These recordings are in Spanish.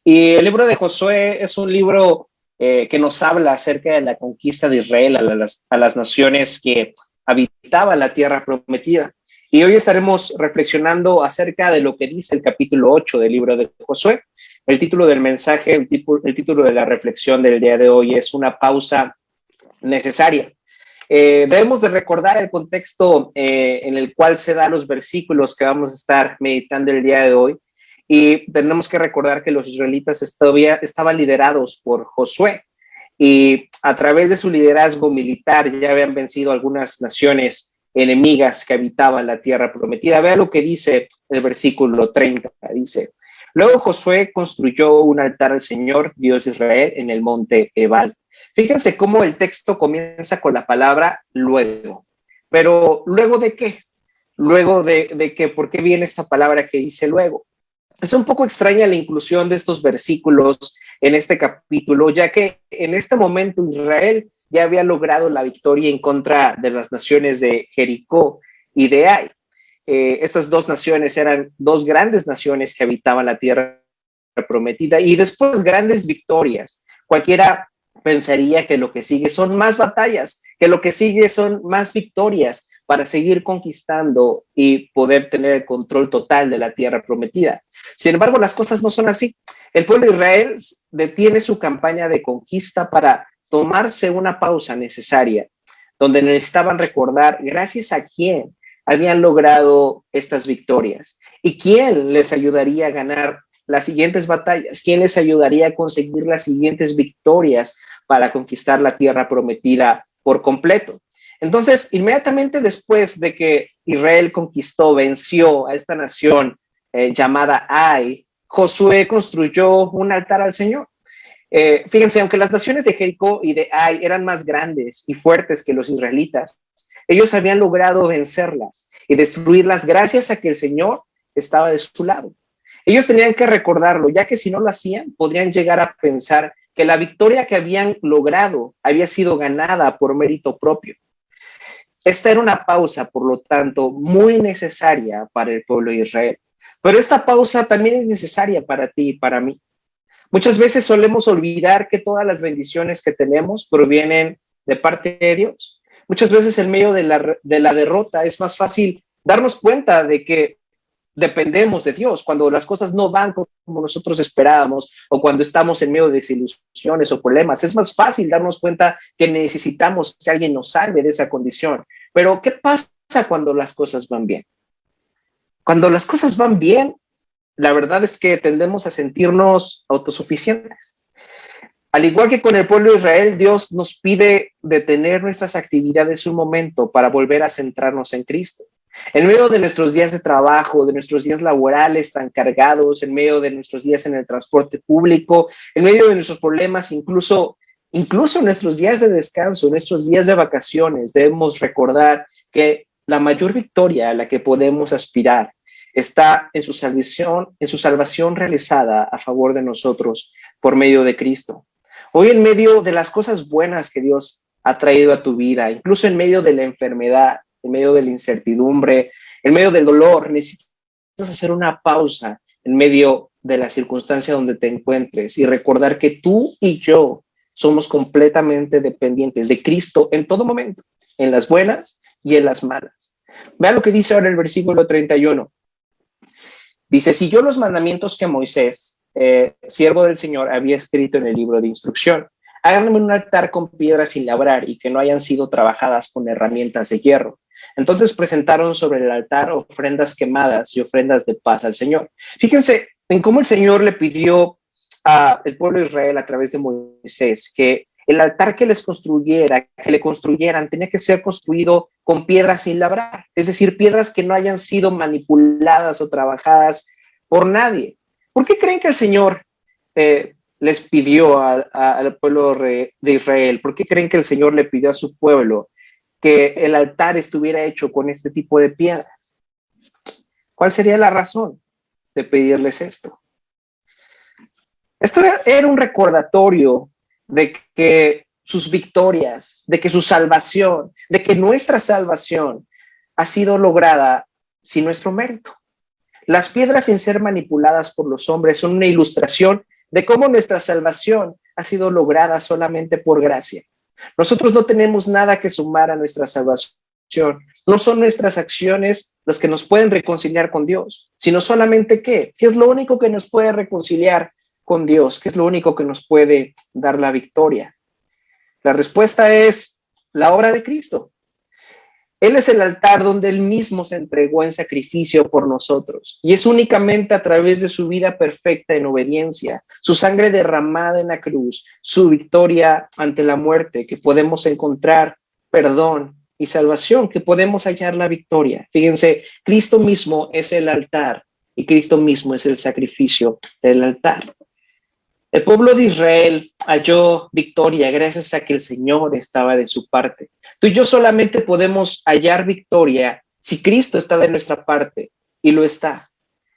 Y el libro de Josué es un libro que nos habla acerca de la conquista de Israel a las naciones que habitaban la tierra prometida. Y hoy estaremos reflexionando acerca de lo que dice el capítulo 8 del libro de Josué. El título del mensaje, el título de la reflexión del día de hoy es Una pausa necesaria. Debemos de recordar el contexto en el cual se dan los versículos que vamos a estar meditando el día de hoy, y tenemos que recordar que los israelitas estaban liderados por Josué, y a través de su liderazgo militar ya habían vencido algunas naciones enemigas que habitaban la tierra prometida. Vea lo que dice el versículo 30, dice: luego Josué construyó un altar al Señor, Dios de Israel, en el monte Ebal. Fíjense cómo el texto comienza con la palabra luego. Pero ¿luego de qué? Luego de qué, ¿por qué viene esta palabra que dice luego? Es un poco extraña la inclusión de estos versículos en este capítulo, ya que en este momento Israel ya había logrado la victoria en contra de las naciones de Jericó y de Ai. Estas dos naciones eran dos grandes naciones que habitaban la tierra prometida, y después grandes victorias. Cualquiera pensaría que lo que sigue son más batallas, que lo que sigue son más victorias para seguir conquistando y poder tener el control total de la tierra prometida. Sin embargo, las cosas no son así. El pueblo de Israel detiene su campaña de conquista para tomarse una pausa necesaria, donde necesitaban recordar gracias a quién habían logrado estas victorias y quién les ayudaría a ganar las siguientes batallas, quién les ayudaría a conseguir las siguientes victorias para conquistar la tierra prometida por completo. Entonces, inmediatamente después de que Israel venció a esta nación llamada Ai, Josué construyó un altar al Señor. Fíjense, aunque las naciones de Jericó y de Ai eran más grandes y fuertes que los israelitas, ellos habían logrado vencerlas y destruirlas gracias a que el Señor estaba de su lado. Ellos tenían que recordarlo, ya que si no lo hacían, podrían llegar a pensar que la victoria que habían logrado había sido ganada por mérito propio. Esta era una pausa, por lo tanto, muy necesaria para el pueblo de Israel. Pero esta pausa también es necesaria para ti y para mí. Muchas veces solemos olvidar que todas las bendiciones que tenemos provienen de parte de Dios. Muchas veces en medio de la derrota es más fácil darnos cuenta de que dependemos de Dios, cuando las cosas no van como nosotros esperábamos, o cuando estamos en medio de desilusiones o problemas. Es más fácil darnos cuenta que necesitamos que alguien nos salve de esa condición. Pero ¿qué pasa cuando las cosas van bien? Cuando las cosas van bien, la verdad es que tendemos a sentirnos autosuficientes. Al igual que con el pueblo de Israel, Dios nos pide detener nuestras actividades un momento para volver a centrarnos en Cristo. En medio de nuestros días de trabajo, de nuestros días laborales tan cargados, en medio de nuestros días en el transporte público, en medio de nuestros problemas, incluso en nuestros días de descanso, nuestros días de vacaciones, debemos recordar que la mayor victoria a la que podemos aspirar está en su salvación realizada a favor de nosotros por medio de Cristo. Hoy, en medio de las cosas buenas que Dios ha traído a tu vida, incluso en medio de la enfermedad, en medio de la incertidumbre, en medio del dolor, necesitas hacer una pausa en medio de la circunstancia donde te encuentres y recordar que tú y yo somos completamente dependientes de Cristo en todo momento, en las buenas y en las malas. Vean lo que dice ahora el versículo 31. Dice: siguió los mandamientos que Moisés, siervo del Señor, había escrito en el libro de instrucción. Háganme un altar con piedras sin labrar y que no hayan sido trabajadas con herramientas de hierro. Entonces presentaron sobre el altar ofrendas quemadas y ofrendas de paz al Señor. Fíjense en cómo el Señor le pidió al pueblo de Israel a través de Moisés que el altar que le construyeran, tenía que ser construido con piedras sin labrar, es decir, piedras que no hayan sido manipuladas o trabajadas por nadie. ¿Por qué creen que el Señor les pidió al pueblo de Israel? ¿Por qué creen que el Señor le pidió a su pueblo que el altar estuviera hecho con este tipo de piedras? ¿Cuál sería la razón de pedirles esto? Esto era un recordatorio de que sus victorias, de que su salvación, de que nuestra salvación ha sido lograda sin nuestro mérito. Las piedras sin ser manipuladas por los hombres son una ilustración de cómo nuestra salvación ha sido lograda solamente por gracia. Nosotros no tenemos nada que sumar a nuestra salvación. No son nuestras acciones los que nos pueden reconciliar con Dios, sino solamente ¿qué? ¿Qué es lo único que nos puede reconciliar con Dios? ¿Qué es lo único que nos puede dar la victoria? La respuesta es la obra de Cristo. Él es el altar donde Él mismo se entregó en sacrificio por nosotros. Y es únicamente a través de su vida perfecta en obediencia, su sangre derramada en la cruz, su victoria ante la muerte, que podemos encontrar perdón y salvación, que podemos hallar la victoria. Fíjense, Cristo mismo es el altar y Cristo mismo es el sacrificio del altar. El pueblo de Israel halló victoria gracias a que el Señor estaba de su parte. Tú y yo solamente podemos hallar victoria si Cristo está de nuestra parte, y lo está.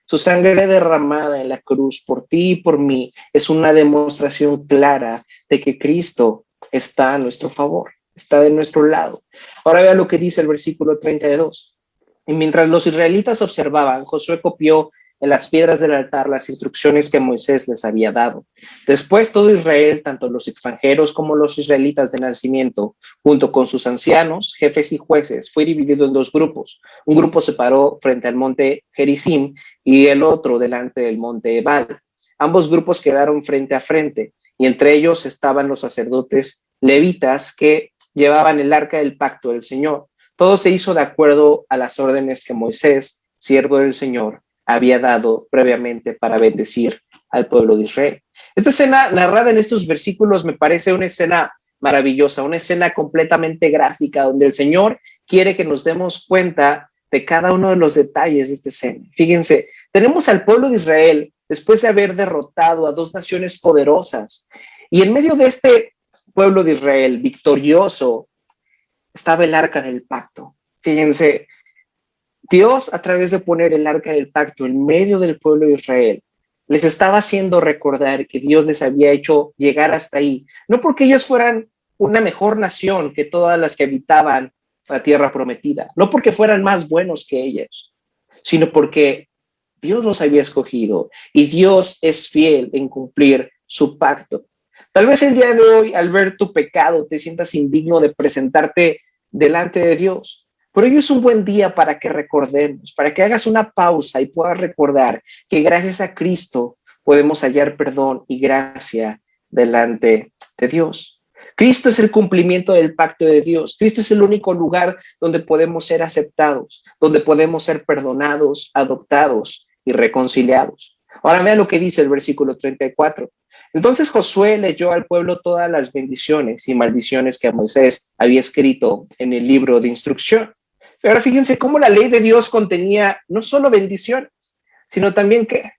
Su sangre derramada en la cruz por ti y por mí es una demostración clara de que Cristo está a nuestro favor, está de nuestro lado. Ahora vea lo que dice el versículo 32. Y mientras los israelitas observaban, Josué copió en las piedras del altar las instrucciones que Moisés les había dado. Después todo Israel, tanto los extranjeros como los israelitas de nacimiento, junto con sus ancianos, jefes y jueces, fue dividido en dos grupos. Un grupo se paró frente al monte Gerizim y el otro delante del monte Ebal. Ambos grupos quedaron frente a frente y entre ellos estaban los sacerdotes levitas que llevaban el arca del pacto del Señor. Todo se hizo de acuerdo a las órdenes que Moisés, siervo del Señor, había dado previamente para bendecir al pueblo de Israel. Esta escena narrada en estos versículos me parece una escena maravillosa, una escena completamente gráfica, donde el Señor quiere que nos demos cuenta de cada uno de los detalles de esta escena. Fíjense, tenemos al pueblo de Israel después de haber derrotado a dos naciones poderosas, y en medio de este pueblo de Israel victorioso estaba el arca del pacto. Fíjense, Dios, a través de poner el arca del pacto en medio del pueblo de Israel, les estaba haciendo recordar que Dios les había hecho llegar hasta ahí, no porque ellos fueran una mejor nación que todas las que habitaban la tierra prometida, no porque fueran más buenos que ellos, sino porque Dios los había escogido y Dios es fiel en cumplir su pacto. Tal vez el día de hoy, al ver tu pecado, te sientas indigno de presentarte delante de Dios. Pero hoy es un buen día para que recordemos, para que hagas una pausa y puedas recordar que gracias a Cristo podemos hallar perdón y gracia delante de Dios. Cristo es el cumplimiento del pacto de Dios. Cristo es el único lugar donde podemos ser aceptados, donde podemos ser perdonados, adoptados y reconciliados. Ahora vean lo que dice el versículo 34. Entonces Josué leyó al pueblo todas las bendiciones y maldiciones que Moisés había escrito en el libro de instrucción. Pero ahora fíjense cómo la ley de Dios contenía no solo bendiciones, sino también ¿qué?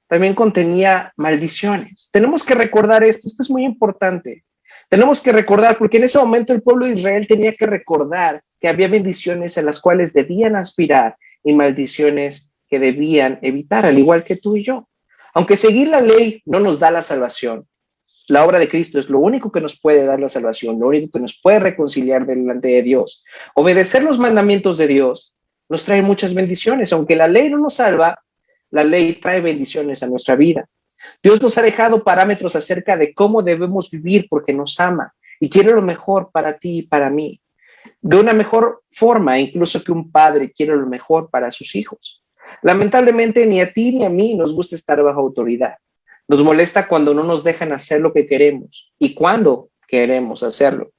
También contenía maldiciones. Tenemos que recordar esto es muy importante. Tenemos que recordar, porque en ese momento el pueblo de Israel tenía que recordar que había bendiciones en las cuales debían aspirar y maldiciones que debían evitar, al igual que tú y yo. Aunque seguir la ley no nos da la salvación, la obra de Cristo es lo único que nos puede dar la salvación, lo único que nos puede reconciliar delante de Dios. Obedecer los mandamientos de Dios nos trae muchas bendiciones. Aunque la ley no nos salva, la ley trae bendiciones a nuestra vida. Dios nos ha dejado parámetros acerca de cómo debemos vivir porque nos ama y quiere lo mejor para ti y para mí. De una mejor forma, incluso que un padre quiere lo mejor para sus hijos. Lamentablemente, ni a ti ni a mí nos gusta estar bajo autoridad. Nos molesta cuando no nos dejan hacer lo que queremos y cuando queremos hacerlo.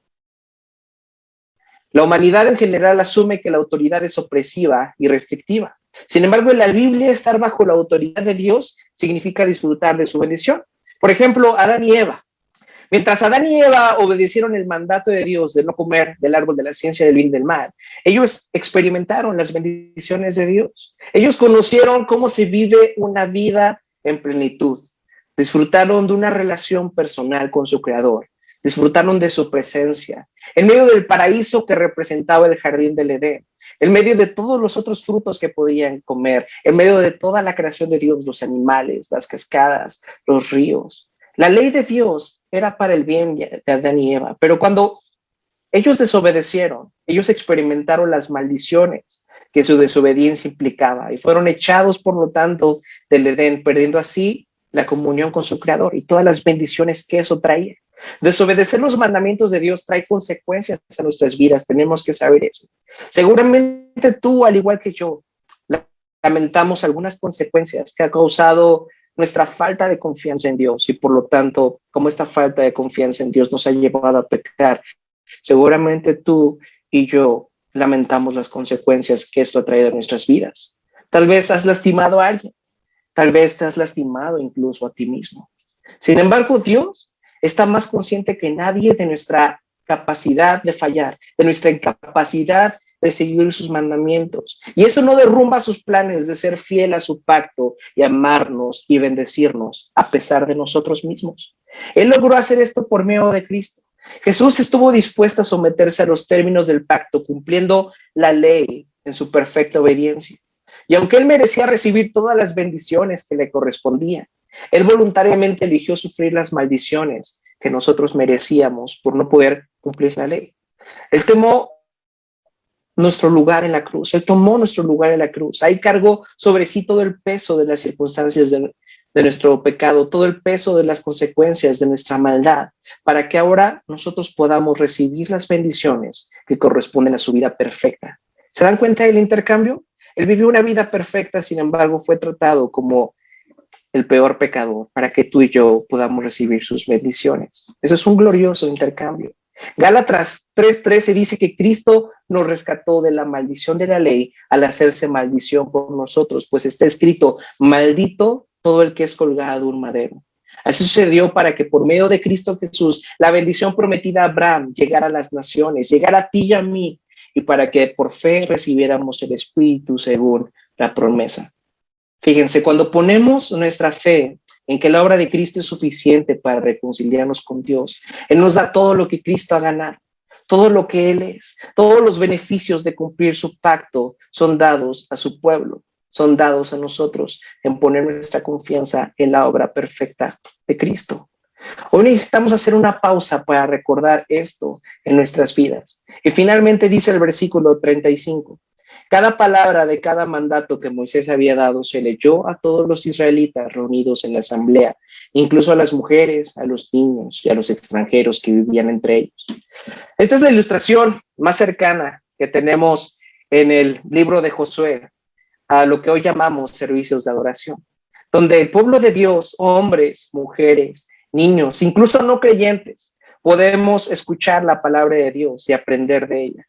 La humanidad en general asume que la autoridad es opresiva y restrictiva. Sin embargo, en la Biblia, estar bajo la autoridad de Dios significa disfrutar de su bendición. Por ejemplo, Adán y Eva. Mientras Adán y Eva obedecieron el mandato de Dios de no comer del árbol de la ciencia del bien y del mal, ellos experimentaron las bendiciones de Dios. Ellos conocieron cómo se vive una vida en plenitud. Disfrutaron de una relación personal con su Creador. Disfrutaron de su presencia. En medio del paraíso que representaba el jardín del Edén. En medio de todos los otros frutos que podían comer. En medio de toda la creación de Dios, los animales, las cascadas, los ríos. La ley de Dios era para el bien de Adán y Eva. Pero cuando ellos desobedecieron, ellos experimentaron las maldiciones que su desobediencia implicaba y fueron echados, por lo tanto, del Edén, perdiendo así la comunión con su Creador y todas las bendiciones que eso traía. Desobedecer los mandamientos de Dios trae consecuencias a nuestras vidas, tenemos que saber eso. Seguramente tú, al igual que yo, lamentamos algunas consecuencias que ha causado nuestra falta de confianza en Dios y por lo tanto, como esta falta de confianza en Dios nos ha llevado a pecar, seguramente tú y yo lamentamos las consecuencias que esto ha traído a nuestras vidas. Tal vez has lastimado a alguien, tal vez te has lastimado incluso a ti mismo. Sin embargo, Dios está más consciente que nadie de nuestra capacidad de fallar, de nuestra incapacidad de seguir sus mandamientos. Y eso no derrumba sus planes de ser fiel a su pacto y amarnos y bendecirnos a pesar de nosotros mismos. Él logró hacer esto por medio de Cristo. Jesús estuvo dispuesto a someterse a los términos del pacto, cumpliendo la ley en su perfecta obediencia. Y aunque él merecía recibir todas las bendiciones que le correspondían, él voluntariamente eligió sufrir las maldiciones que nosotros merecíamos por no poder cumplir la ley. Él tomó nuestro lugar en la cruz, él tomó nuestro lugar en la cruz. Ahí cargó sobre sí todo el peso de las circunstancias de nuestro pecado, todo el peso de las consecuencias de nuestra maldad, para que ahora nosotros podamos recibir las bendiciones que corresponden a su vida perfecta. ¿Se dan cuenta del intercambio? Él vivió una vida perfecta, sin embargo, fue tratado como el peor pecador para que tú y yo podamos recibir sus bendiciones. Eso es un glorioso intercambio. Gálatas 3:13 dice que Cristo nos rescató de la maldición de la ley al hacerse maldición por nosotros, pues está escrito: maldito todo el que es colgado de un madero. Así sucedió para que por medio de Cristo Jesús la bendición prometida a Abraham llegara a las naciones, llegara a ti y a mí, y para que por fe recibiéramos el Espíritu según la promesa. Fíjense, cuando ponemos nuestra fe en que la obra de Cristo es suficiente para reconciliarnos con Dios, Él nos da todo lo que Cristo ha ganado, todo lo que Él es, todos los beneficios de cumplir su pacto son dados a su pueblo, son dados a nosotros en poner nuestra confianza en la obra perfecta de Cristo. Hoy necesitamos hacer una pausa para recordar esto en nuestras vidas. Y finalmente dice el versículo 35. Cada palabra de cada mandato que Moisés había dado se leyó a todos los israelitas reunidos en la asamblea, incluso a las mujeres, a los niños y a los extranjeros que vivían entre ellos. Esta es la ilustración más cercana que tenemos en el libro de Josué a lo que hoy llamamos servicios de adoración, donde el pueblo de Dios, hombres, mujeres, niños, incluso no creyentes, podemos escuchar la palabra de Dios y aprender de ella.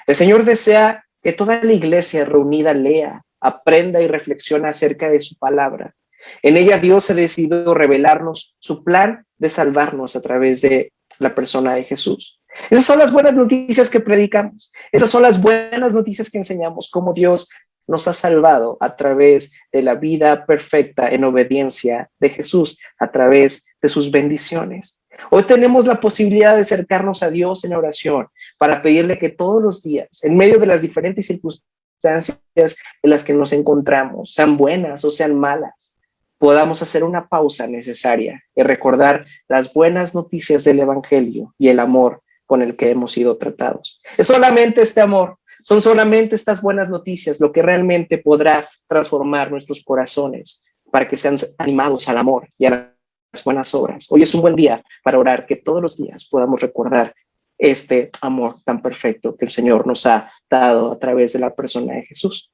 El Señor desea que toda la iglesia reunida lea, aprenda y reflexione acerca de su palabra. En ella Dios ha decidido revelarnos su plan de salvarnos a través de la persona de Jesús. Esas son las buenas noticias que predicamos. Esas son las buenas noticias que enseñamos, cómo Dios nos ha salvado a través de la vida perfecta en obediencia de Jesús, a través de sus bendiciones. Hoy tenemos la posibilidad de acercarnos a Dios en oración para pedirle que todos los días, en medio de las diferentes circunstancias en las que nos encontramos, sean buenas o sean malas, podamos hacer una pausa necesaria y recordar las buenas noticias del Evangelio y el amor con el que hemos sido tratados. Es solamente este amor, son solamente estas buenas noticias lo que realmente podrá transformar nuestros corazones para que sean animados al amor y a las buenas obras. Hoy es un buen día para orar, que todos los días podamos recordar este amor tan perfecto que el Señor nos ha dado a través de la persona de Jesús.